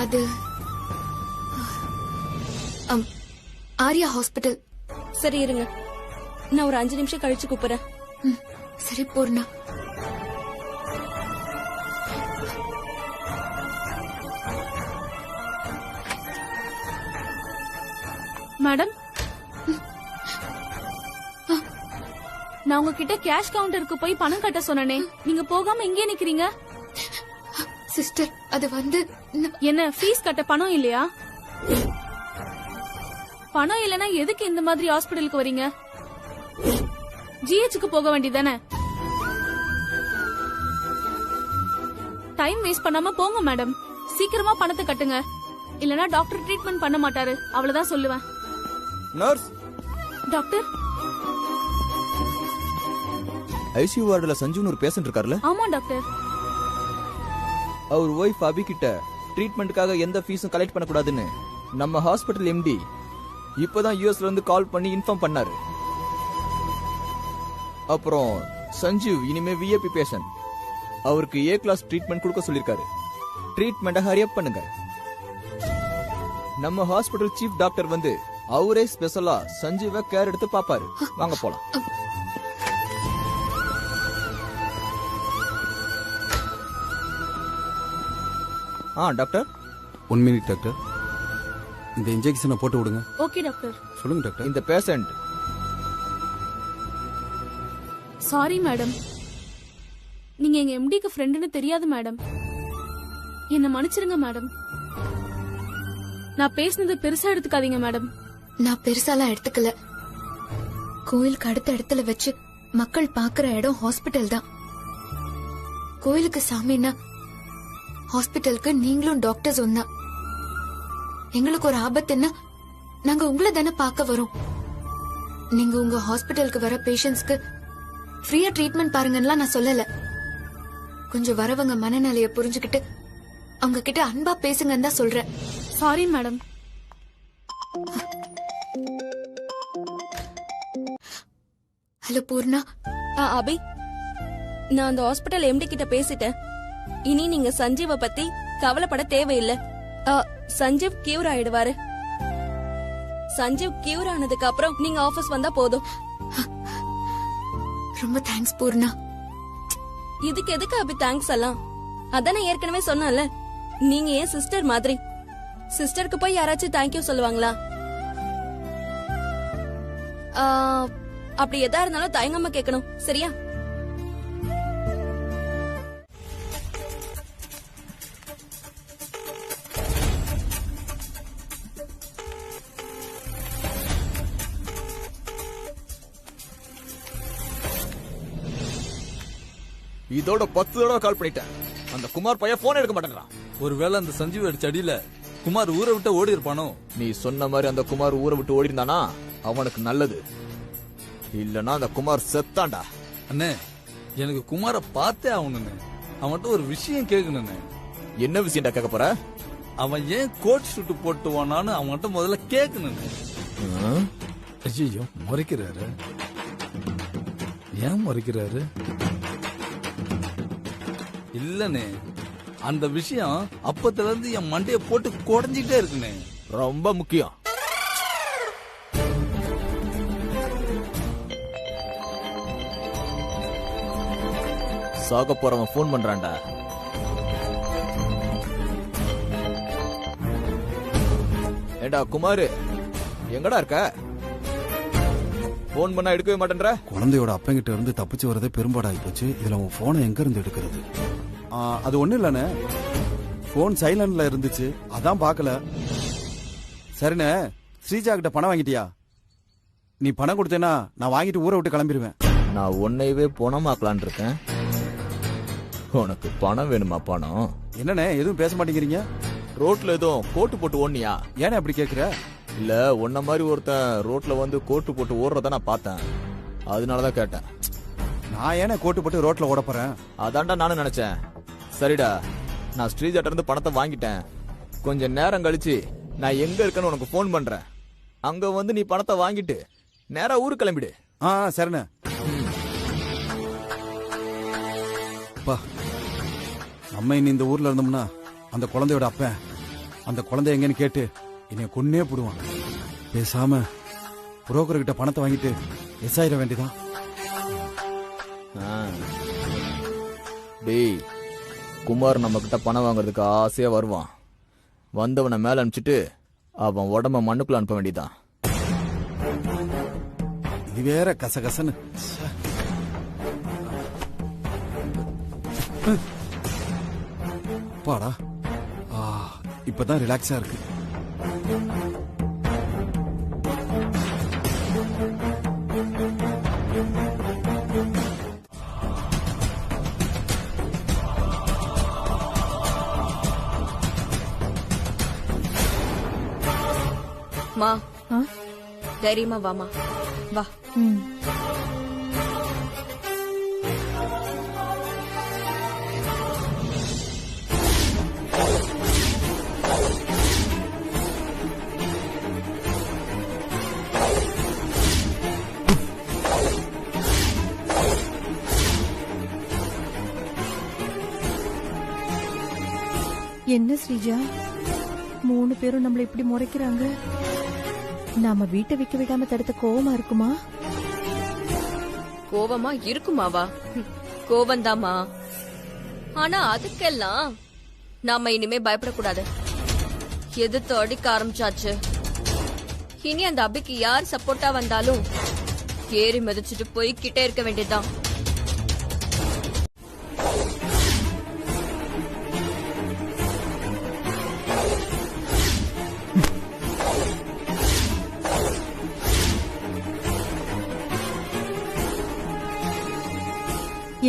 அது ஆர்யா ஹாஸ்பிட்டல். சரி இருங்க, நான் ஒரு 5 நிமிஷம் கழிச்சு கூப்பிடுறேன். சரி பூர்ணா. மேடம், நான் உங்ககிட்ட கேஷ் கவுண்டருக்கு போய் பணம் கட்ட சொன்னனே, நீங்க போகாம இங்கே நிக்கிறீங்க. சிஸ்டர், அது வந்து என்ன ஃபீஸ் கட்ட பணம் இல்லையா? பணம் இல்லனா எதுக்கு இந்த மாதிரி ஹாஸ்பிடலுக்கு வரீங்க? ஜிஹெச்சுக்கு போக வேண்டியதானே. டைம் வேஸ்ட் பண்ணாம போங்க மேடம். சீக்கிரமா பணத்தை கட்டுங்க, இல்லனா டாக்டர் ட்ரீட்மெண்ட் பண்ண மாட்டாரு, அவ்வளவுதான் சொல்லுவேன். நர்ஸ். டாக்டர். ஐசியூ வார்டுல சஞ்சுன்னு ஒரு பேஷண்ட் இருக்கார்ல? ஆமா டாக்டர். அவர் ஒய்ஃப் அபி கிட்ட ட்ரீட்மெண்ட்டுக்காக எந்த ஃபீஸும் கலெக்ட் பண்ண கூடாதுன்னு நம்ம ஹாஸ்பிடல் எம்டி இப்பதான் யூஎஸ்ல இருந்து கால் பண்ணி இன்ஃபார்ம் பண்ணாரு. அப்புறம் சஞ்சீவ் இனிமே விஐபி பேஷண்ட், அவருக்கு ஏ கிளாஸ் ட்ரீட்மெண்ட் கொடுக்க சொல்லிருக்காரு. ட்ரீட்மெண்ட்டை ஹரியப் பண்ணுங்க. நம்ம ஹாஸ்பிடல் சீஃப் டாக்டர் வந்து அவரே ஸ்பெஷலா சஞ்சீவ கேர் எடுத்து பாப்பாரு. வாங்க போலாம். டாக்டர். 1 மினிட் டாக்டர், இந்த இன்ஜெக்ஷனை போட்டு விடுங்க. Okay doctor. சொல்லுங்க டாக்டர். இந்த பேஷண்ட். சாரி மேடம், நீங்க எங்க எம்டிக்கு ஃப்ரெண்டுன்னு தெரியாது மேடம். என்ன மன்னிச்சிருங்க மேடம். நான் பேசினது பெருசா எடுத்துக்காதீங்க மேடம். நான் பெருசாலாம் எடுத்துக்கல. கோயிலுக்கு அடுத்த இடத்துல வச்சு மக்கள் பாக்குற இடம் ஹாஸ்பிட்டல் தான். கோயிலுக்கு சாமின்னா ஹாஸ்பிட்டலுக்கு நீங்களும் டாக்டர்ஸ் ஒன்னா. எங்களுக்கு ஒரு ஆபத்துன்னா நாங்க உங்களை தானே பார்க்க வரோம். நீங்க உங்க ஹாஸ்பிட்டலுக்கு வர பேஷண்ட்ஸ்க்கு ஃப்ரீயா ட்ரீட்மெண்ட் பாருங்கன்னா நான் சொல்லல. கொஞ்சம் வரவங்க மனநிலைய புரிஞ்சுக்கிட்டு அவங்க கிட்ட அன்பா பேசுங்கன்னு தான் சொல்றேன். Sorry madam. ஹலோ பூர்ணா. அபி, நான் அந்த ஹாஸ்பிட்டல் எம்டி கிட்ட பேசிட்டேன். இனி நீங்க சஞ்சீவ பத்தி கவலைப்பட தேவையில்லை. சஞ்சீவ் கியூர் ஆயிடுவாரு. சஞ்சீவ் கியூர் ஆனதுக்கு அப்புறம் நீங்க ஆபீஸ் வந்தா போதும். ரொம்ப தேங்க்ஸ் பூர்ணா. இதுக்கு எதுக்கு அபி தேங்க்ஸ் எல்லாம்? அதான் ஏற்கனவே சொன்னல, நீங்க ஏன் சிஸ்டர் மாதிரி. சிஸ்டருக்கு போய் யாராச்சும் தேங்க்யூ சொல்லுவாங்களா? அப்படி எதா இருந்தாலும் தயங்காம கேட்கணும், சரியா? இதோட 10 தடவை கால் பண்ணிட்டேன். அந்த குமார் பையன் போன் எடுக்க மாட்டேங்கிறான். ஒருவேளை அந்த சஞ்சீவ் அடிச்ச அடியில குமார் ஊரை விட்டு ஓடி இருப்பானோ? நீ சொன்ன மாதிரி அந்த குமார் ஊரை விட்டு ஓடி இருந்தானா அவனுக்கு நல்லது. இல்லனா அந்த குமார் செத்தாண்டா. அண்ணே, எனக்கு குமார பார்த்தே ஆகணும்னு. அவன்கிட்ட ஒரு விஷயம் கேட்கணும்னு. என்ன விஷயம்டா கேட்க போற? அவன் ஏன் கோட் ஷூட் போட்டு வானான்னு அவன்கிட்ட முதல்ல கேட்கணும்னு. ஐயோ, முறைக்கிறாரு. ஏன் முறைக்கிறாரு? இல்லனே, அந்த விஷயம் அப்பத்துல இருந்து என் மண்டைய போட்டு குடஞ்சிட்டே இருக்குனே. ரொம்ப முக்கியம். சாக போறவன் போன் பண்றான்டா. ஏண்டா குமாரு, எங்கடா இருக்க? போன் பண்ணா எடுக்கவே மாட்டேன்ற. குழந்தையோட அப்பங்கிட்ட இருந்து தப்பிச்சு வரதே பெரும்பாடாகி போச்சு. இதுல உன் போனை எங்க இருந்து எடுக்கிறது? அது ஒண்ணு இல்லண்ணே, போன் சைலண்ட்ல இருந்துச்சு, அதான் பாக்கல. சரிண்ணே, ஸ்ரீஜா கிட்ட பணம் வாங்கிட்டியா? நீ பணம் கொடுத்தேன்னா நான் வாங்கிட்டு ஊரை விட்டு கிளம்பிடுவேன். நான் உன்னையவே பணமாக்கலான் இருக்கேன். உனக்கு பணம் வேணுமா? பணம் என்னண்ணே எதுவும் பேச மாட்டேங்கிறீங்க? ரோட்ல எதுவும் கோட்டு போட்டு ஓடனியா? ஏன்னா அப்படி கேக்குற? இல்ல, உன்ன மாதிரி ஒருத்தன் ரோட்ல வந்து கோட்டு போட்டு ஓடுறத நான் பார்த்தேன், அதனாலதான் கேட்டேன். நான் ஏன்னா கோட்டு போட்டு ரோட்ல ஓட போறேன்? அதான்டா நானும் நினைச்சேன். சரிடா, நான் ஸ்ரீஜாட்ட இருந்து பணத்தை வாங்கிட்டேன். கொஞ்சம் நேரம் கழிச்சு நான் எங்க இருக்கேன்னு உனக்கு போன் பண்றேன். அங்க வந்து நீ பணத்தை வாங்கிட்டு நேரா ஊருக்கு கிளம்பிடு. சரிண்ணே. நம்ம இனி இந்த ஊர்ல இருந்தோம்னா அந்த குழந்தையோட அப்பன் அந்த குழந்தை எங்கன்னு கேட்டு என்னை கொன்னே போடுவான். பேசாம புரோக்கர் கிட்ட பணத்தை வாங்கிட்டு எஸ் ஆயிட வேண்டியதான். டேய், குமார் நம்ம கிட்ட பணம் வாங்குறதுக்கு ஆசையா வருவான். வந்தவனை மேல அனுப்பிச்சிட்டு அவன் உடம்ப மண்ணுக்குள்ள அனுப்ப வேண்டியதான். இது வேற கசகசன்னு. பாடா, இப்பதான் ரிலாக்ஸா இருக்கு. மா தைரியமா வாமா, வா. என்ன ஸ்ரீஜா, 3 பேரும் நம்மள இப்படி முறைக்கிறாங்க. நாம வீட்டை விக்க விடாம தடுத்த கோவமா இருக்குமா? கோவமா இருக்குமாவா? கோவந்தாமா. ஆனா அதுக்கெல்லாம் நாம இனிமே பயப்படக்கூடாது. எதிர்த்து அடிக்க ஆரம்பிச்சாச்சு. இனி அந்த அபிக்கு யார் சப்போர்ட்டா வந்தாலும் ஏறி மிதிச்சுட்டு போய்கிட்டே இருக்க வேண்டியதுதான்.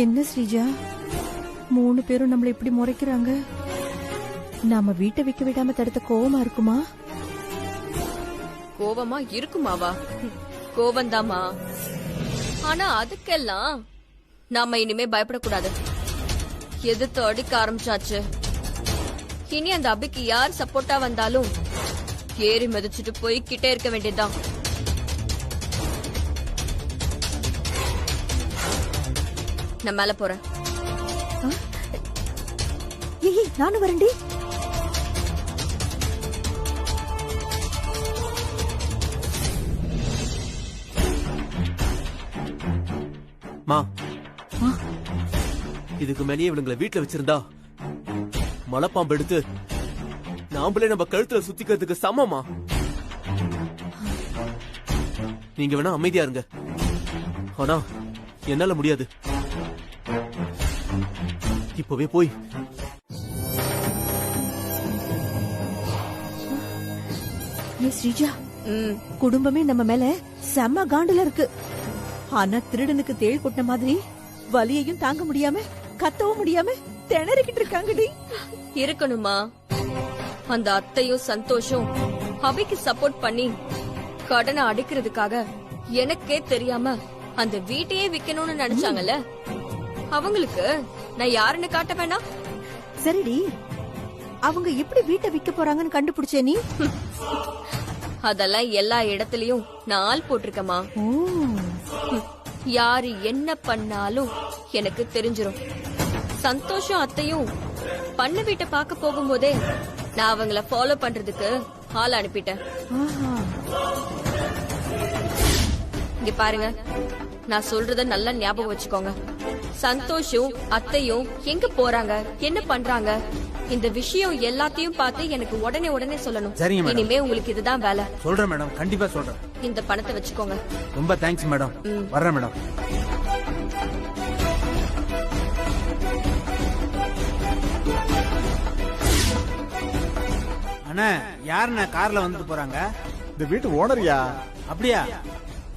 என்ன ஸ்ரீஜா, 3 பேரும் நம்மள இப்படி முறைக்கிறாங்க. நாம வீட்டை விக்க விடாம தடுத்த கோவமா இருக்குமா? கோவமா இருக்குமாவா? கோவந்தாமா. ஆனா அதுக்கெல்லாம் நாம இனிமே பயப்படக்கூடாது. எதிர்த்து அடிக்க ஆரம்பிச்சாச்சு. இனி அந்த அபிக்கு யார் சப்போர்ட்டா வந்தாலும் ஏறி மிதிச்சுட்டு போய்கிட்டே இருக்க வேண்டியதுதான். நான் மேல போறேன். ஏய், நானும் வரேன்டி. மா, இதுக்கு மேலேயே இவனுங்களை வீட்டுல வச்சிருந்தா மலைப்பாம்பு எடுத்து நாமளே நம்ம கழுத்துல சுத்திக்கிறதுக்கு சமமா. நீங்க வேணா அமைதியா இருங்க, ஆனா என்னால முடியாது. இப்பவே போய் ஸ்ரீஜா, குடும்பமே நம்ம மேல செம்ம காண்டுல இருக்கு. ஆனா திருடனுக்கு தேள் கொட்டின மாதிரி வலியையும் தாங்க முடியாம கத்தவும் முடியாம திணறிக்கிட்டு இருக்காங்கடி. இருக்கணுமா? அந்த அத்தையும் சந்தோஷம் அபிக்கு சப்போர்ட் பண்ணி கடனை அடிக்கிறதுக்காக எனக்கே தெரியாம அந்த வீட்டையே விக்கணும்னு நினைச்சாங்கல்ல. அவங்களுக்கு நான் யாருன்னு காட்ட வேணாம்? சரிடி, அவங்க எப்படி வீட்டை விக்க போறாங்கன்னு கண்டுபிடிச்சே நீ? அதெல்லாம் எல்லா இடத்துலயும் நான் ஆள் போட்டிருக்கமா. யாரு என்ன பண்ணாலும் எனக்கு தெரிஞ்சிரும். சந்தோஷம் அத்தையும் பண்ண வீட்டை பார்க்க போகும்போதே நான் அவங்கள ஃபாலோ பண்றதுக்கு ஆள் அனுப்பிட்டேன். இங்க பாருங்க, நான் சொல்றத நல்லா ஞாபகம் வச்சுக்கோங்க. சந்தோஷம் அத்தையும் எங்க போறாங்க, என்ன பண்றாங்க, இந்த விஷயம் எல்லாத்தையும் பார்த்து எனக்கு உடனே சொல்லணும். சரிங்க மேடம். இனிமே உங்களுக்கு இதுதான் வேலை. சொல்றேன் மேடம், கண்டிப்பா சொல்றேன். இந்த பணத்தை வச்சுக்கோங்க. ரொம்ப தேங்க்ஸ் மேடம். வர்றேன் மேடம். அண்ணா, யாருண்ணா கார்ல வந்துட்டு போறாங்க? இந்த வீட்டு ஓனர்யா. அப்படியா?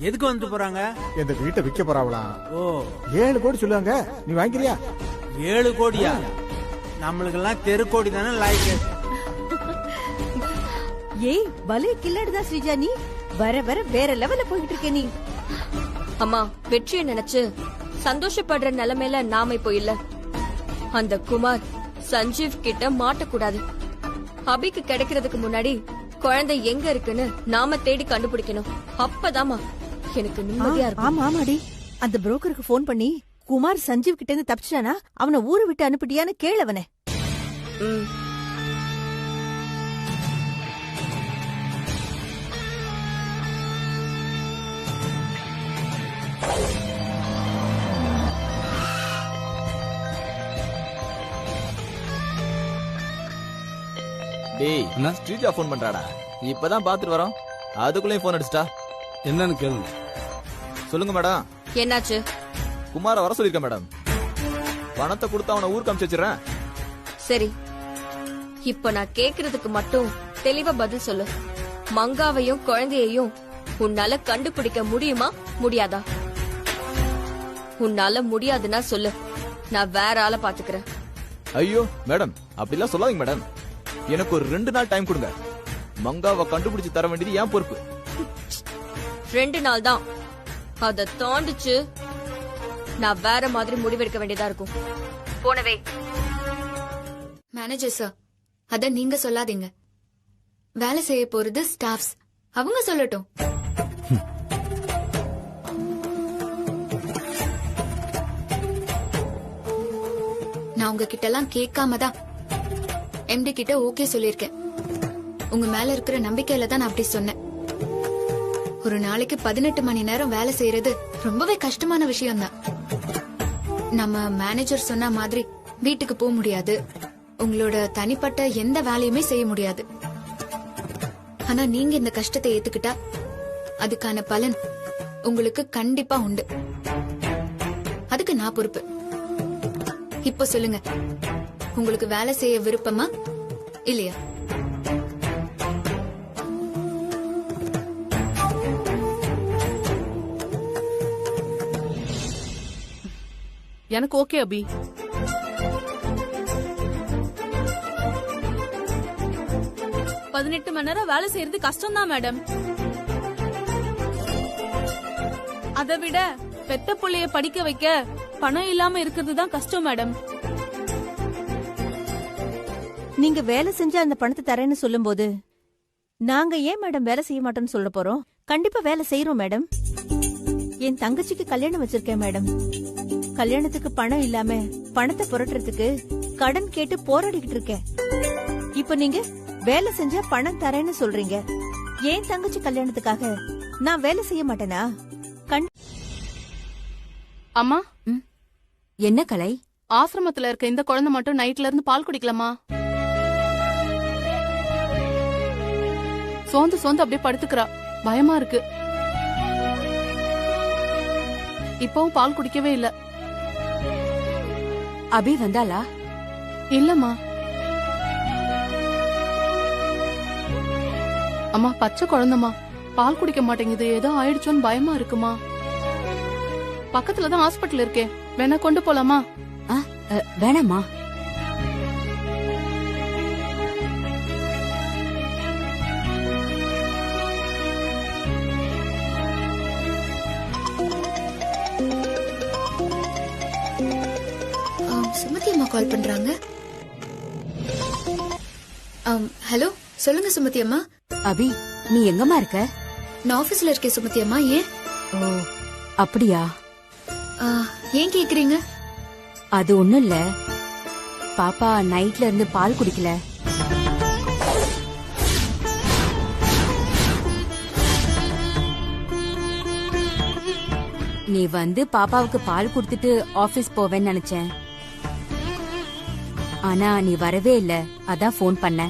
எதுக்கு வந்துட்டு போறாங்க? இந்த வீட்டை விற்க போறாவலாம். ஓ, 7 கோடி சொல்லுவாங்க, நீ வாங்கிக்கிறியா? 7 கோடியா? நம்மளுக்கெல்லாம் தெரு கோடி தானே லாய்க்கு. ஏய், வலைய கில்லாடுதான் ஸ்ரீஜா, நீ வர வர வேற லெவல்ல போயிட்டு இருக்க நீ. அம்மா, வெற்றியை நினைச்சு சந்தோஷப்படுற நிலைமையில நாம இப்போ இல்ல. அந்த குமார் சஞ்சீவ் கிட்ட மாட்டக்கூடாது. அபிக்கு கிடைக்கிறதுக்கு முன்னாடி குழந்தை எங்க இருக்குன்னு நாம தேடி கண்டுபிடிக்கணும். அப்பதாமா எனக்கு நிம்மதியா இருக்கும். ஆமா ஆமாடி, அந்த புரோக்கருக்கு போன் பண்ணி குமார் சஞ்சீவ் கிட்ட இருந்து தப்பிச்சானா அவனை ஊரை விட்டு அனுப்பிட்டியான்னு கேளவனே. டேய் என்ன? ஸ்ரீஜா ஃபோன் பண்றாடா. இப்பதான் பாத்துட்டு வரோம், அதுக்குள்ளேயும் ஃபோன் அடிச்சிட்டா. என்னன்னு கேளுங்க. சொல்லுங்க மேடம். என்னாச்சு? குமார வர சொல்லிருக்கேன் மேடம். பணத்தை கொடுத்து அவனை ஊருக்கு அனுப்பிச்சு வச்சிடறேன். சரி, இப்ப நான் கேக்குறதுக்கு மட்டும் தெளிவா பதில் சொல்லு. மங்காவையும் குழந்தையையும் உன்னால கண்டுபிடிக்க முடியுமா முடியாதா? உன்னால முடியாதுன்னா சொல்லு, நான் வேற ஆளை பாத்துக்கிறேன். ஐயோ மேடம், அப்படிலாம் சொல்லாதீங்க மேடம். எனக்கு ஒரு 2 நாள் டைம் கொடுங்க. மங்காவை கண்டுபிடிச்சு தர வேண்டியது என் பொறுப்பு. 2 நாள் தான். அத தாண்டிச்சு நான் வேற மாதிரி முடிவெடுக்க வேண்டியதா இருக்கும். போனவே. மேனேஜர் சார், அத நீங்க சொல்லாதீங்க. வேலை செய்ய போறது ஸ்டாஃப்ஸ், அவங்க சொல்லட்டும். நான் உங்ககிட்ட எல்லாம் கேட்காம தான் எம்டி கிட்ட ஓகே சொல்லிருக்கேன். உங்க மேல இருக்கிற நம்பிக்கையில தான் நான் அப்படி சொன்னேன். ஒரு நாளைக்கு 18 மணி நேரம் வேலை செய்யறது ரொம்பவே கஷ்டமான விஷயம் தான். நம்ம மேனேஜர் சொன்ன மாதிரி வீட்டுக்கு போக முடியாது, உங்களோட தனிப்பட்ட எந்த வேலையுமே செய்ய முடியாது. ஆனா நீங்க இந்த கஷ்டத்தை ஏத்துக்கிட்டா அதுக்கான பலன் உங்களுக்கு கண்டிப்பா உண்டு. அதுக்கு நான் பொறுப்பு. இப்ப சொல்லுங்க, உங்களுக்கு வேலை செய்ய விருப்பமா இல்லையா? எனக்கு ஓகே அபி. பதினெட்டு மணி நேரம் வேலை செய்யறது கஷ்டம் தான் மேடம். அதை விட பெத்த புள்ளைய படிக்க வைக்க பணம் இல்லாம இருக்கிறது தான் கஷ்டம் மேடம். நீங்க வேலை செஞ்சு அந்த பணத்தை தரேன்னு சொல்லும்போது நாங்க ஏன் மேடம் வேலை செய்ய மாட்டோம்னு சொல்ல போறோம்? கண்டிப்பா வேலை செய்யறோம் மேடம். என் தங்கச்சிக்கு கல்யாணம் வச்சிருக்கேன் மேடம். கல்யாணத்துக்கு பணம் இல்லாம பணத்தை புரட்டுறதுக்கு கடன் கேட்டு போராடிக்கிட்டு இருக்கேன். இப்ப நீங்க வேலை செஞ்சா பணம் தரேன்னு சொல்றீங்க. ஏன் தங்கச்சி கல்யாணத்துக்காக நான் வேலை செய்ய மாட்டேனா? அம்மா, என்ன கலை? ஆசிரமத்துல இருக்க இந்த குழந்தை மட்டும் நைட்ல இருந்து பால் குடிக்கலாமா? சோந்து சோந்து அப்படியே படுத்துக்கிறா, பயமா இருக்கு. இப்பவும் பால் குடிக்கவே இல்ல. அபி வந்தாளா? இல்லம்மா. அம்மா, பச்சை குழந்தைமா, பால் குடிக்க மாட்டேங்குது, ஏதோ ஆயிடுச்சோன்னு பயமா இருக்குமா. பக்கத்துலதான் ஹாஸ்பிட்டல் இருக்கே, வேணா கொண்டு போலாமா? வேணாமா. சுமதி அம்மா கால் பண்றாங்க. ஹலோ, சொல்லுங்க சுமதி அம்மா. அபி, நீ எங்கம்மா இருக்க? நான் ஆபீஸ்ல இருக்கேன் சுமதி அம்மா. ஏன்? ஓ, அப்படியா? ஏன் கேக்குறீங்க? அது ஒண்ணும் இல்ல, பாப்பா நைட்ல இருந்து பால் குடிக்கல. நீ வந்து பாப்பாவுக்கு பால் குடுத்துட்டு ஆபீஸ் போவேன்னு நினைச்சேன். ஆனா நீ வரவே இல்ல, அதான் போன் பண்ண.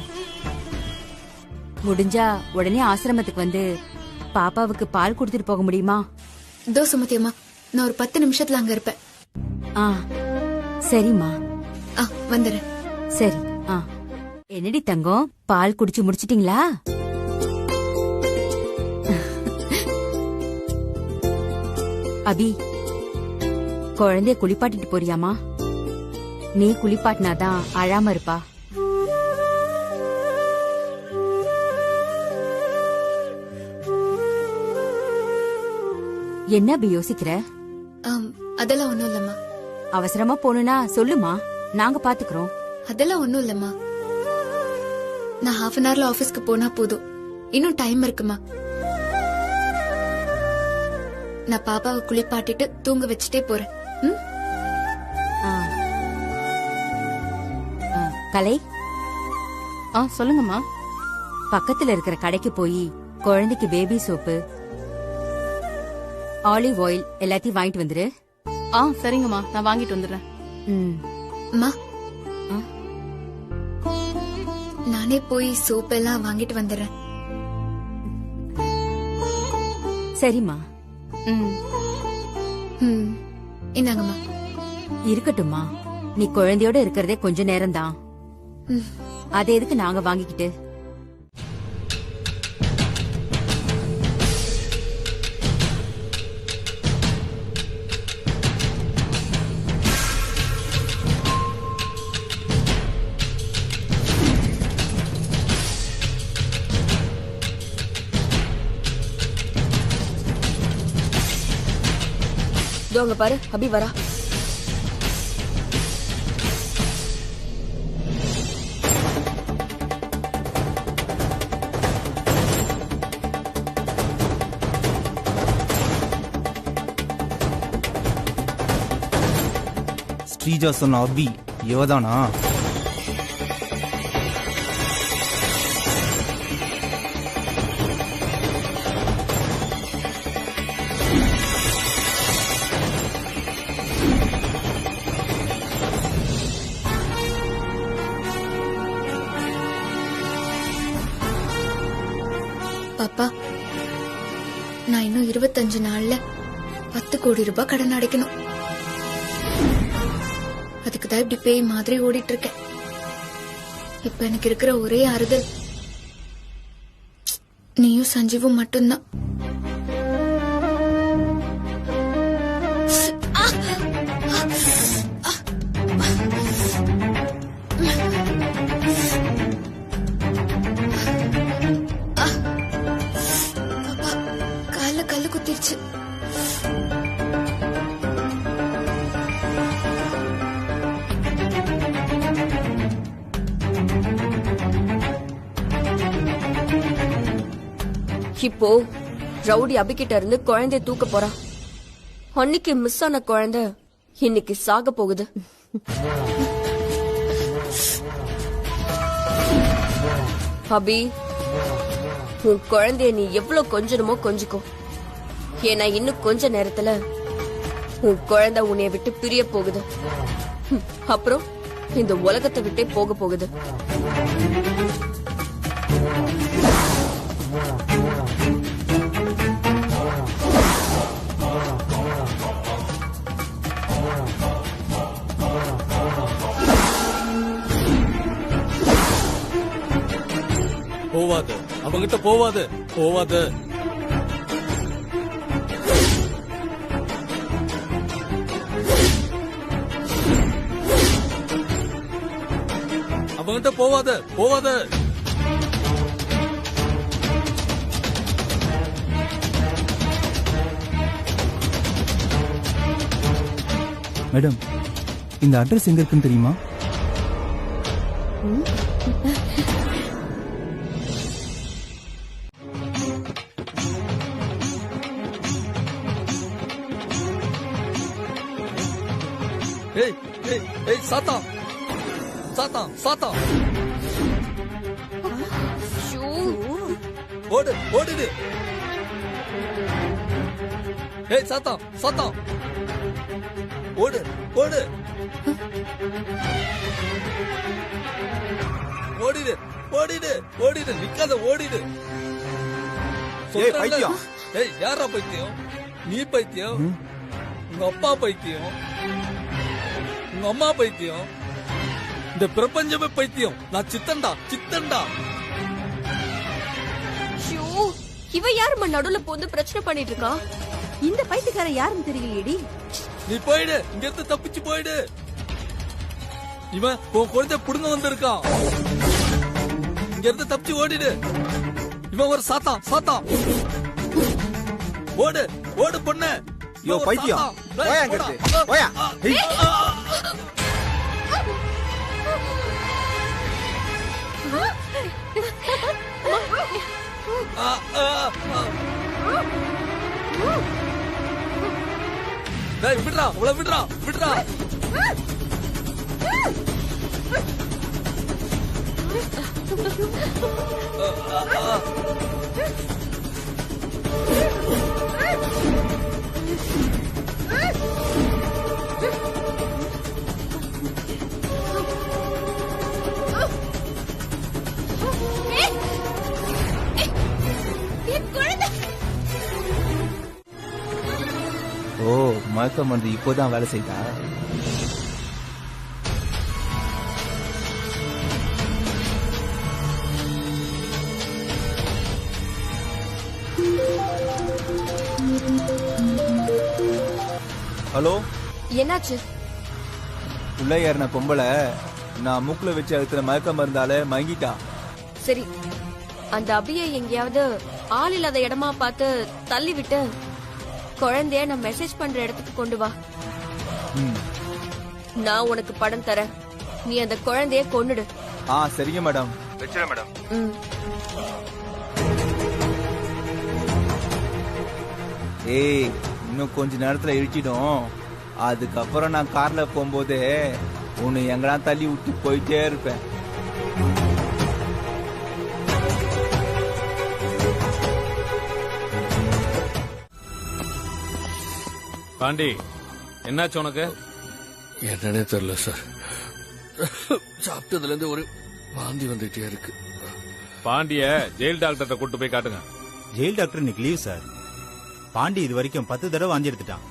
முடிஞ்சா உடனே ஆசிரமத்துக்கு வந்து பாப்பாவுக்கு பால் குடுத்துட்டு போக முடியுமா? இதோ சுமதி அம்மா, நான் ஒரு 10 நிமிஷத்துல அங்க இருப்பேன். சரிம்மா. வந்துடுறேன். சரி. என்னடி தங்கம், பால் குடிச்சு முடிச்சிட்டீங்களா? அபி, குழந்தைய குளிப்பாட்டிட்டு போறியாமா? நீ குளிப்பாட்டினாதான் அழாம இருப்பா. என்ன அபி யோசிக்கிற? அதெல்லாம் ஒண்ணும் இல்லம்மா. அவசரமா போகணும்னா சொல்லுமா, நாங்க பாத்துக்கிறோம். அதெல்லாம் ஒண்ணும் இல்லம்மா. நான் half an hourல ஆபீஸ்க்கு போனா போதும். இன்னும் டைம் இருக்குமா. நான் பாப்பாவை குளிப்பாட்டிட்டு தூங்க வச்சுட்டே போறேன். கலை, சொல்லுங்கம்மா. பக்கத்துல இருக்கிற கடைக்கு போய் குழந்தைக்கு பேபி சோப்பு, ஆலிவ் ஆயில் எல்லாத்தையும் வாங்கிட்டு வந்துரு. சரிங்கம்மா, நான் வாங்கிட்டு வந்துடுறேன். அம்மா, நானே போய் சோப் எல்லாம் வாங்கிட்டு வந்துடுறேன். சரிம்மா. இந்தாங்கம்மா. இருக்கட்டும்மா, நீ குழந்தையோட இருக்கிறதே கொஞ்ச நேரம்தான். அதை எதுக்கு நாங்க வாங்கிக்கிட்டு? அங்க பாரு, அபி வரா. ஸ்ரீஜா சொன்ன அபி இவதானா? பாப்பா, நான் இன்னும் 25 நாள்ல 10 கோடி ரூபாய் கடன் அடைக்கணும். அதுக்குதான் இப்படி பேய் மாதிரி ஓடிட்டு இருக்கேன். இப்ப எனக்கு இருக்கிற ஒரே ஆறுதல் நீயும் சஞ்சீவும் மட்டும்தான். கல்லு குத்திருச்சு. இப்போ ரவுடி அபிகிட்ட இருந்து குழந்தைய தூக்க போறா. அன்னைக்கு மிஸ் ஆன குழந்தை இன்னைக்கு சாக போகுது. அபி, உன் குழந்தைய நீ எவ்வளவு கொஞ்சணுமோ கொஞ்சிக்கோ. ஏன்னா இன்னும் கொஞ்ச நேரத்துல உன் குழந்தை உன்னைய விட்டு பிரிய போகுது. அப்புறம் இந்த உலகத்தை விட்டே போக போகுது. போவாது, அவங்கிட்ட போவாது, போவாது. அவங்கிட்ட போவாது, போவாது. மேடம், இந்த அட்ரஸ் எங்க இருக்குன்னு தெரியுமா? ஏய் ஏய் ஏய், சாத்தான் சாத்தான் சாத்தான். ஓடு ஓடுது. ஏய் சாத்தான் சாத்தான், ஓடு ஓடு. ஓடிடு ஓடிடு ஓடிடு, நிக்காத ஓடிடு. ஏய் பைத்தியம். ஏய் யாரா பைத்தியம்? நீ பைத்தியம், உங்க அப்பா பைத்தியம், உங்க அம்மா பைத்தியம், இந்த பிரபஞ்சமே பைத்தியம். நான் சித்தண்டா சித்தண்டா. இவ யாருமா நடுவுல போந்து பிரச்சனை பண்ணிட்டு இருக்கா? இந்த பைத்தியக்காரன் யாருன்னு தெரியலையேடி. நீ போயிடு, இங்க இருந்து தப்பிச்சு போயிடு. இவன் உன் குழந்தை புடுங்க வந்திருக்கான். இங்க இருந்து தப்பிச்சு ஓடிடு. இவன் ஒரு சாத்தான் சாத்தான். ஓடு ஓடு பொண்ணு. யோ பைத்தியம், போயா அங்க இருந்து, போயா. டேய் விடுறா, உள்ள விடுறா விடுறா. மயக்க மருந்து இப்போதான் வேலை செய்தா? ஹலோ, என்னாச்சு? உள்ள ஏறின பொம்பளை நான் மூக்குல வச்சு அழுத்துற மயக்க மருந்தால மயங்கிட்டா. சரி, அந்த அபியை எங்கேயாவது ஆள் இல்லாத இடமா பார்த்து தள்ளி விட்டு குழந்தைய நான் மெசேஜ் பண்ற இடத்துக்கு கொண்டு வா. நான் உனக்கு படம் தரேன், நீ அந்த குழந்தைய கொன்னுடு. சரிங்க மேடம். வச்சுறேன் மேடம். ஏய், இன்னும் கொஞ்ச நேரத்துல இழுச்சிடும். அதுக்கப்புறம் நான் கார்ல போகும்போது உன்னை எங்கடா தள்ளி விட்டு போயிட்டே இருப்பேன். பாண்டி, என்னாச்சு உனக்கு? என்னன்னே தெரியல சார். சாப்பிட்டதுல இருந்து ஒரு வாந்தி வந்துட்டே இருக்கு. பாண்டிய ஜெயில் டாக்டர்கிட்ட கூட்டு போய் காட்டுங்க. ஜெயில் டாக்டர் இன்னைக்கு லீவ் சார். பாண்டி இது வரைக்கும் 10 தடவை வாந்தி எடுத்துட்டான்.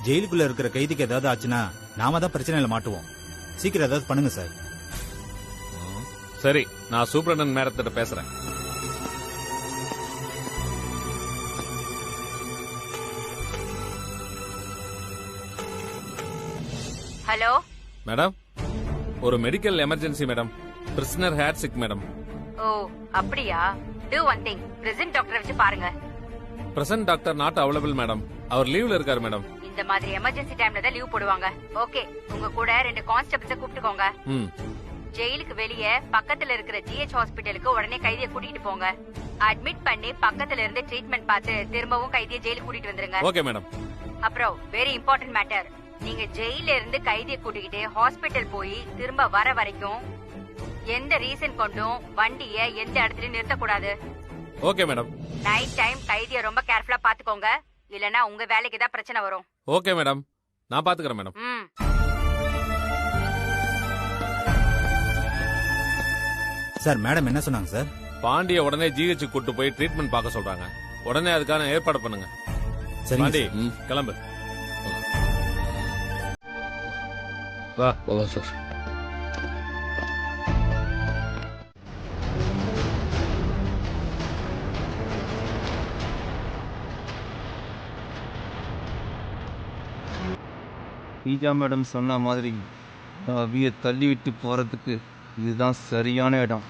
ஜெயிலுக்குள்ள இருக்கிற கைதிக்கு ஏதாவது ஆச்சுன்னா நாம தான் பிரச்சனையில மாட்டுவோம். சீக்கிரம் ஏதாவது பண்ணுங்க சார். சரி, நான் சூப்பரண்டன் மேடத்திட்ட பேசுறேன். ஹலோ மேடம், ஒரு medical emergency madam. Prisoner had sick madam. ஓ அப்படியா? Do one thing, present doctor வச்சு பாருங்க. Present doctor not available madam. அவர் லீவ்ல இருக்காரு மேடம். இந்த மாதிரி எமர்ஜென்சி டைம்ல தான் லீவ் போடுவாங்க. ஓகே, உங்க கூட 2 கான்ஸ்டபிள்ஸ் கூப்பிட்டுக்கோங்க. ஜெயிலுக்கு வெளியே பக்கத்துல இருக்கிற ஜிஹெச் ஹாஸ்பிடலுக்கு உடனே கைதியை கூட்டிட்டு போங்க. அட்மிட் பண்ணி பக்கத்துல இருந்து ட்ரீட்மெண்ட் பார்த்து திரும்பவும் கைதியை ஜெயிலுக்கு கூட்டிட்டு வந்துருங்க. Okay madam. அப்புறம் வெரி இம்பார்ட்டன்ட் மேட்டர், நீங்க ஜெயில இருந்து கைதியை கூட்டிக்கிட்டு ஹாஸ்பிடல் போய் திரும்ப வர வரைக்கும் எந்த ரீசன் கொண்டும் வண்டிய எந்த இடத்துலயும் நிறுத்தக்கூடாது. Okay madam. நைட் டைம் கைதியை ரொம்ப கேர்ஃபுல்லா பாத்துக்கோங்க, இல்லனா உங்க வேலைக்கு தான் பிரச்சனை வரும். ஓகே மேடம், நான் பாத்துக்கிறேன் மேடம். சார், மேடம் என்ன சொன்னாங்க சார்? பாண்டிய உடனே ஜிஹெச் கூட்டு போய் ட்ரீட்மெண்ட் பார்க்க சொல்றாங்க. உடனே அதுக்கான ஏற்பாடு பண்ணுங்க. சரி, கிளம்பு. வா சார். பீஜா மேடம் சொன்ன மாதிரி அவிய தள்ளி விட்டு போறதுக்கு இதுதான் சரியான இடம்.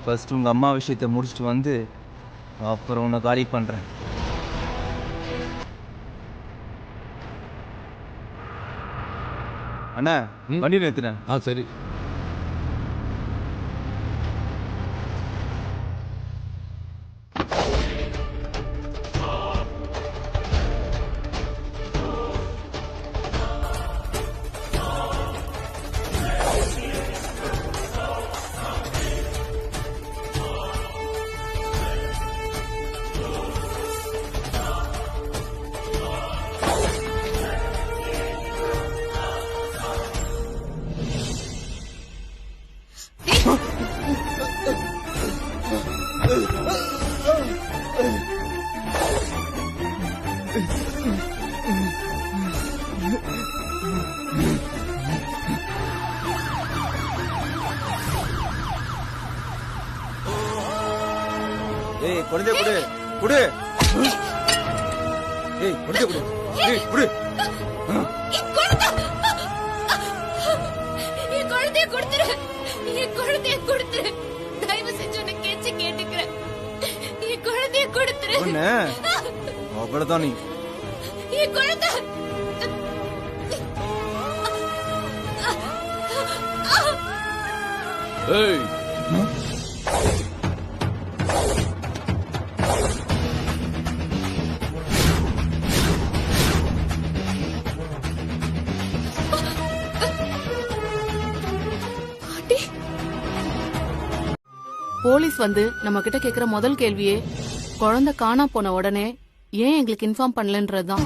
ஃபர்ஸ்ட் உங்க அம்மா விஷயத்தை முடிச்சுட்டு வந்து அப்புறம் உன்னை காலி பண்றேன். அண்ணா, வண்டி நிறுத்தினேன். சரி. ஏய், குழந்தை குடு குடு. ஏய், குழந்தை குடு. ஏய், குடு. என் குழந்தைய கொடுத்துரு, என் குழந்தைய கொடுத்துரு. தயவு செஞ்சு உன்னை கெஞ்சி கேட்டுக்கிறேன், என் குழந்தைய கொடுத்துரு. அவ்வளவுதான். நீ என் குழந்தை ஏய், போலீஸ் வந்து நம்ம கிட்ட கேக்குற முதல் கேள்வியே குழந்தை காணா போன உடனே ஏன் எங்களுக்கு இன்ஃபார்ம் பண்ணலன்றதுதான்.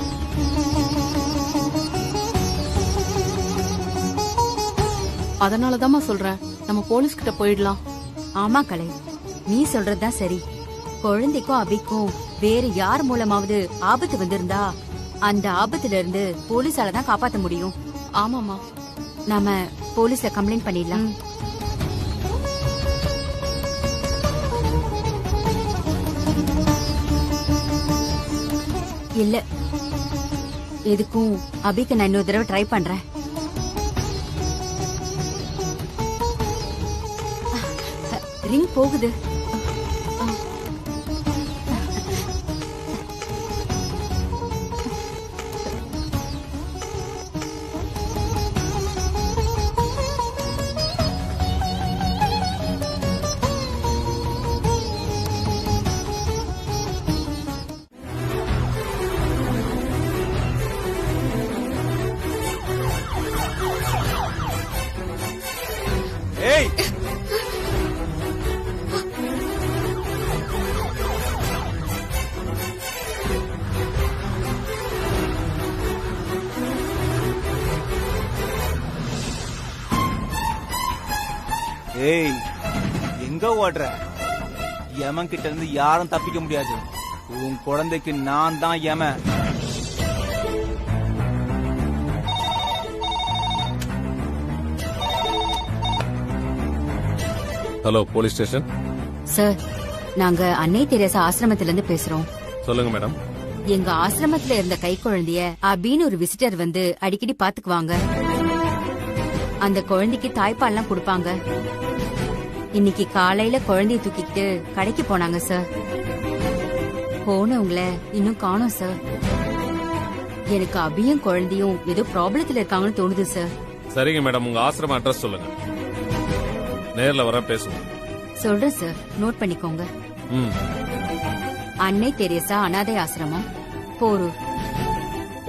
அதனாலதாம்மா சொல்றேன், நம்ம போலீஸ் கிட்ட போயிடலாம். ஆமா கலை, நீ சொல்றதுதான் சரி. குழந்தைக்கும் அபிக்கும் வேற யார் மூலமாவது ஆபத்து வந்திருந்தா அந்த ஆபத்துல இருந்து போலீஸால தான் காப்பாத்த முடியும். ஆமாமா. நாம போலீஸ்ல கம்ப்ளைண்ட் பண்ணிடலாம். இல்ல, எதுக்கும் அபிக்கு நான் இன்னொரு தடவை ட்ரை பண்றேன். ரிங் போகுது. ஏய், ஏய், எங்க ஓடுற? யமன் கிட்ட இருந்து யாரும் தப்பிக்க முடியாது. உன் குழந்தைக்கு நான் தான் யமன். Hello, police station. சார், நாங்க அன்னை தெரேசா ஆசிரமத்துல இருந்து பேசுறோம். சொல்லுங்க மேடம். எங்க ஆசிரமத்துல இருந்த கை குழந்தைய அபின்னு ஒரு விசிட்டர் வந்து அடிக்கடி பாத்துக்குவாங்க. அந்த குழந்தைக்கு தாய்ப்பால்லாம் கொடுப்பாங்க. இன்னைக்கு காலையில குழந்தைய தூக்கிட்டு கடைக்கு போனாங்க சார். போனவங்கள இன்னும் காணோம் சார். எனக்கு அபியும் குழந்தையும் ஏதோ ப்ராப்ளத்துல இருக்காங்கன்னு தோணுது சார். சரிங்க மேடம், உங்க ஆசிரம அட்ரஸ் சொல்லுங்க. நேர்ல வர பேசுவோம். சொல்றேன் சார், நோட் பண்ணிக்கோங்க. அன்னை தெரேசா அனாதை ஆசிரமம், போரூர்.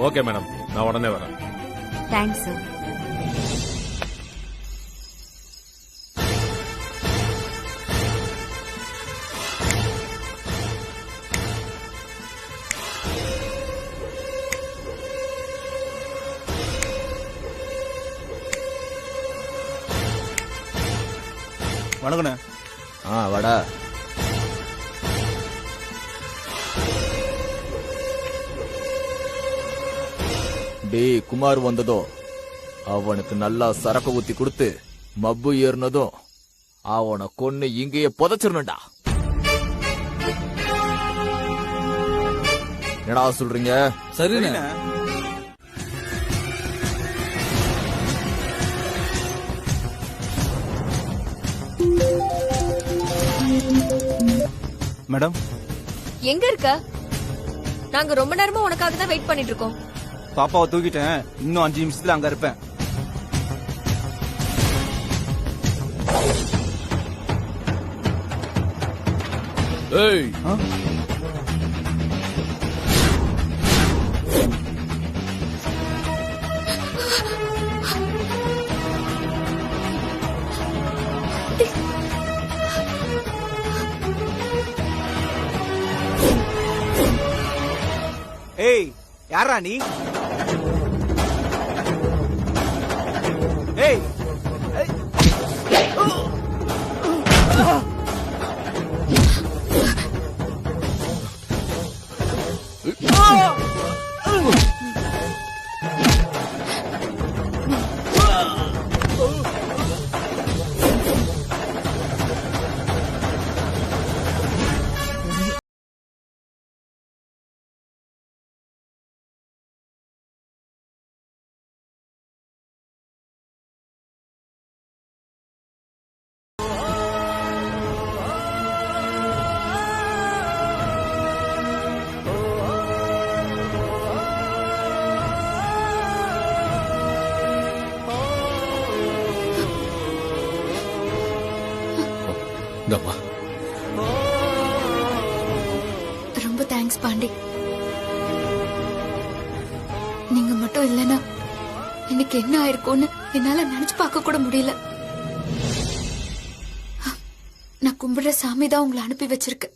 ஓகே மேடம், நான் உடனே வரேன். Thanks sir. வணக்கண்ணே. வாடா. டேய், குமார் வந்ததோ அவனுக்கு நல்லா சரக்கு ஊத்தி கொடுத்து மப்பு ஏறினதும் அவனை கொன்னு இங்கேயே புதைச்சிடணும்டா. என்னடா சொல்றீங்க? சரிண்ணே. மேடம், எங்க இருக்க? நாங்க ரொம்ப நேரமா உனக்காக தான் வெயிட் பண்ணிட்டு இருக்கோம். பாப்பாவை தூக்கிட்டேன். இன்னும் 5 நிமிஷத்துல அங்க இருப்பேன். ஏய், ஏய், யாரா நீ? ஏய், இந்தம்மா. ரொம்ப தேங்க்ஸ் பாண்டி. நீங்க மட்டும் இல்லனா எனக்கு என்ன ஆயிருக்கும்னு என்னால நினைச்சு பார்க்க கூட முடியல. நான் கும்பிடுற சாமி தான் உங்களை அனுப்பி வச்சிருக்கு.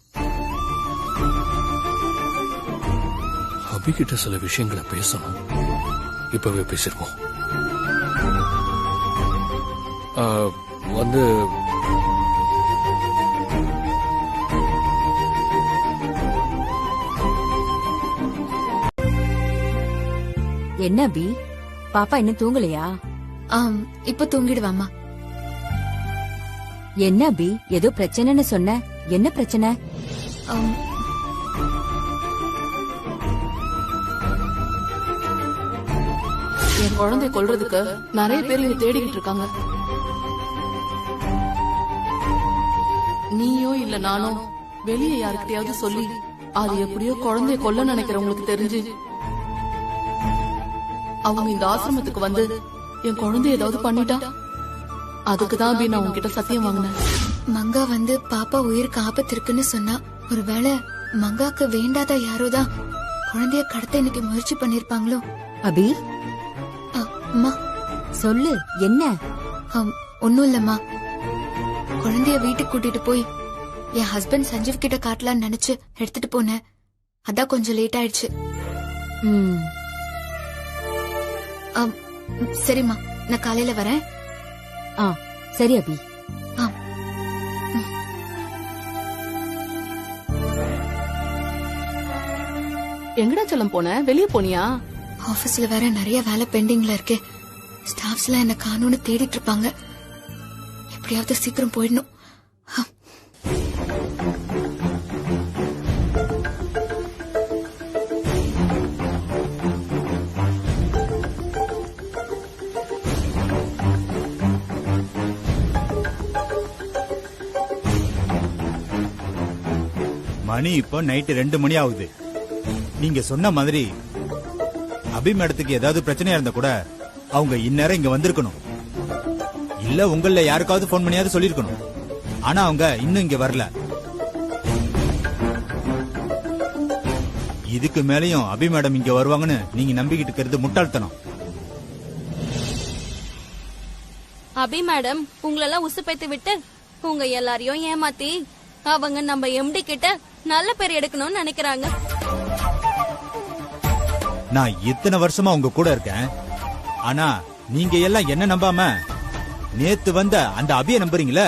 அபிகிட்ட சில விஷயங்களை பேசணும். இப்பவே பேசிருவோம். வந்து என்ன அபி, பாப்பா இன்னும் தூங்கலையா? இப்ப தூங்கிடுவாமா. என்ன அபி, ஏதோ பிரச்சனைன்னு சொன்ன, என்ன பிரச்சனை? என் குழந்தை கொல்றதுக்கு நிறைய பேர் இங்க தேடிக்கிட்டு இருக்காங்க. நீயோ இல்ல நானோ வெளியே யாருக்கிட்டையாவது சொல்லி அது எப்படியோ குழந்தைய கொல்ல நினைக்கிறவங்களுக்கு தெரிஞ்சு அவங்க இந்த ஆசிரமத்துக்கு வந்து என் குழந்தைய ஏதாவது பண்ணிட்டா அதுக்குதான் அபி நான் உங்ககிட்ட சத்தியம் வாங்கினேன். மங்கா வந்து பாப்பா உயிருக்கு ஆபத்து இருக்குன்னு சொன்னா, ஒருவேளை மங்காக்கு வேண்டாத யாரோதான் குழந்தைய கடத்த இன்னைக்கு முயற்சி பண்ணிருப்பாங்களோ? அபி, அம்மா சொல்லு, என்ன? ஒன்னும் இல்லம்மா, குழந்தைய வீட்டுக்கு கூட்டிட்டு போய் என் ஹஸ்பண்ட் சஞ்சீவ் கிட்ட காட்டலான்னு நினைச்சு எடுத்துட்டு போனேன். அதான் கொஞ்சம் லேட் ஆயிடுச்சு. சரிம்மா, நான் காலையில வரேன். சரி அபி. எங்கடா செல்லம் போன? வெளியே போனியா? ஆபீஸ்ல வேற நிறைய வேலை பெண்டிங்ல இருக்கு. ஸ்டாஃப்ஸ் எல்லாம் என்ன காணும்னு தேடிட்டு இருப்பாங்க. எப்படியாவது சீக்கிரம் போயிடணும். மணி இப்போ நைட்டு 2 மணி ஆகுது. நீங்க சொன்ன மாதிரி அபி மேடத்துக்கு ஏதாவது பிரச்சனையா இருந்தா கூட அவங்க இந்நேரம் இங்க வந்திருக்கணும். இல்ல உங்கள யாருக்காவது போன் பண்ணியாவது சொல்லிருக்கணும். ஆனா அவங்க இன்னும் இங்க வரல. இதுக்கு மேலயும் அபி மேடம் இங்க வருவாங்கன்னு நீங்க நம்பிக்கிட்டு இருக்கிறது முட்டாள்தனம். அபி மேடம் உங்களெல்லாம் உசுப்பேத்து விட்டு உங்க எல்லாரையும் ஏமாத்தி அவங்க நம்ம எம்டி கிட்ட நல்ல பேர் எடுக்கணும்னு நினைக்கிறாங்க. நான் இத்தனை வருஷமா உங்க கூட இருக்கேன். ஆனா நீங்க எல்லாம் என்ன நம்பாம நேத்து வந்த அந்த அபிய நம்புறீங்களே.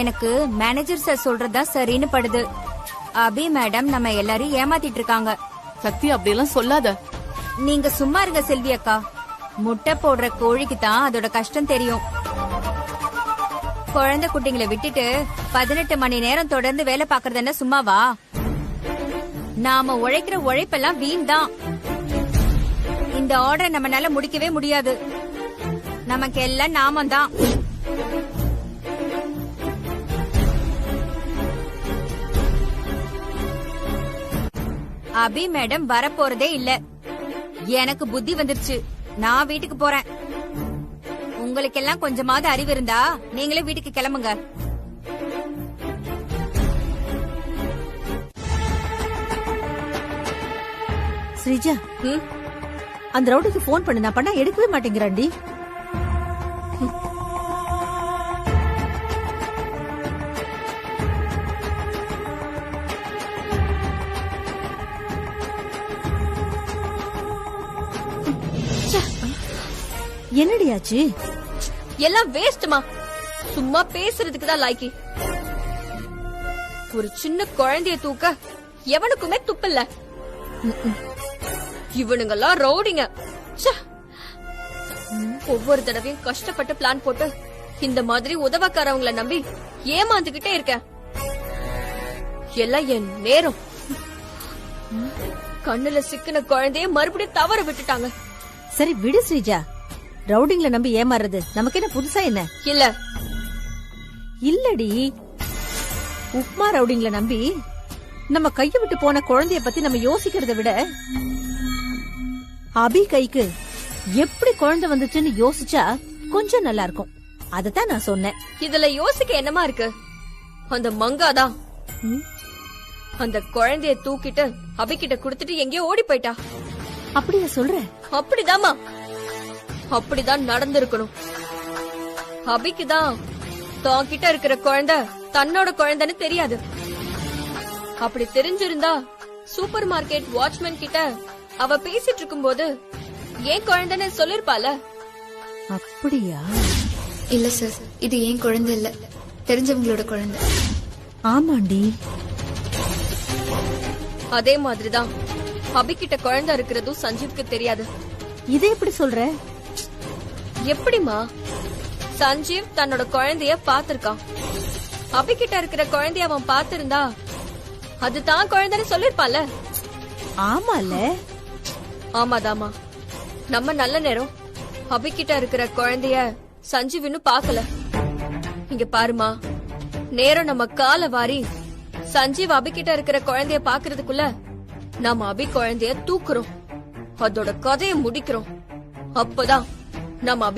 எனக்கு மேனேஜர் சார் சொல்றதா சரின்னு படுது. அபி மேடம் நம்ம எல்லாரையும் ஏமாத்திட்டு இருக்காங்க. சக்தி, அப்படியெல்லாம் சொல்லாத. நீங்க சும்மா இருங்க செல்வி அக்கா. முட்டை போடுற கோழிக்கு தான் அதோட கஷ்டம் தெரியும். குழந்தை குட்டிங்களை விட்டுட்டு 18 மணி நேரம் தொடர்ந்து வேலை பாக்குறது என்ன சும்மாவா? நாம உழைக்கிற உழைப்பெல்லாம் வீண் தான். இந்த ஆர்டரை நம்மனால முடிக்கவே முடியாது. நமக்கு எல்லாம் நாமந்தான். அபி மேடம் வரப்போறதே இல்ல. எனக்கு புத்தி வந்துருச்சு. நான் வீட்டுக்கு போறேன். உங்களுக்கெல்லாம் கொஞ்சமாவது அறிவு இருந்தா நீங்களே வீட்டுக்கு கிளம்புங்க. ஸ்ரீஜா, அந்த ரவுடிக்கு போன் பண்ணு. நான் பண்ணா எடுக்கவே மாட்டேங்கிறாண்டி. என்னடியாச்சு? எல்லாம் வேஸ்ட்மா. சும்மா பேசுறதுக்கு தான் லாய்க்கி. ஒரு சின்ன குழந்தைய தூக்க எவனுக்குமே துப்பில்ல. இவனுங்கெல்லாம் ரவுடிங்க. ஒவ்வொரு தடவையும் கஷ்டப்பட்டு பிளான் போட்டு இந்த மாதிரி உதவக்காரவங்கள நம்பி ஏமாந்துகிட்டே இருக்க. எல்லாம் என் நேரம். கண்ணுல சிக்கின குழந்தைய மறுபடியும் தவற விட்டுட்டாங்க. சரி விடு ஸ்ரீஜா. ரவுடிங்ல நம்பி ஏமாறுறது நமக்கு என்ன புதுசா? என்ன இல்ல இல்லடி, உப்மா ரவுடிங்ல நம்பி நம்ம கைய விட்டு போன குழந்தைய பத்தி நம்ம யோசிக்கிறத விட அபி கைக்கு எப்படி குழந்தை வந்துச்சுன்னு யோசிச்சா கொஞ்சம் நல்லா இருக்கும். அதத்தான் நான் சொன்னேன். இதுல யோசிக்க என்னமா இருக்கு? அந்த மங்காதான் அந்த குழந்தைய தூக்கிட்டு அபிகிட்ட குடுத்துட்டு எங்கேயோ ஓடி போயிட்டா. அப்படியா சொல்ற? அப்படிதாமா, அப்படிதான் நடந்திருக்கணும். அபிக்குதான் தான் கிட்ட இருக்கிற குழந்தை தன்னோட குழந்தைன்னு தெரியாது. அப்படி தெரிஞ்சிருந்தா சூப்பர் மார்க்கெட் வாட்ச்மேன் கிட்ட அவ பேசிட்டு இருக்கும்போது ஏன் குழந்தைன்னு சொல்லிருப்பால. அப்படியா? இல்ல சார், இது ஏன் குழந்தை இல்ல, தெரிஞ்சவங்களோட குழந்தை. ஆமாண்டி, அதே மாதிரிதான் அபிகிட்ட குழந்தை இருக்கிறதும் சஞ்சீவ்க்கு தெரியாது. இதை எப்படி சொல்ற? எப்படிமா? சஞ்சீவ் தன்னோட குழந்தைய பாத்திருக்கான். அபிகிட்ட இருக்கிற குழந்தைய அவன் பாத்திருந்தா அது தான் குழந்தைன்னு சொல்லிருப்பான்ல. ஆமால. ஆமாதாமா. நம்ம நல்ல நேரம் அபிகிட்ட இருக்கிற குழந்தைய சஞ்சீவ் இன்னும் பாக்கல. இங்க பாருமா, நேரம் நம்ம கால வாரி சஞ்சீவ் அபிகிட்ட இருக்கிற குழந்தைய பாக்குறதுக்குள்ள நாம அபி குழந்தைய தூக்குறோம், அதோட கதையை முடிக்கிறோம். அப்பதான் நம்ம அபி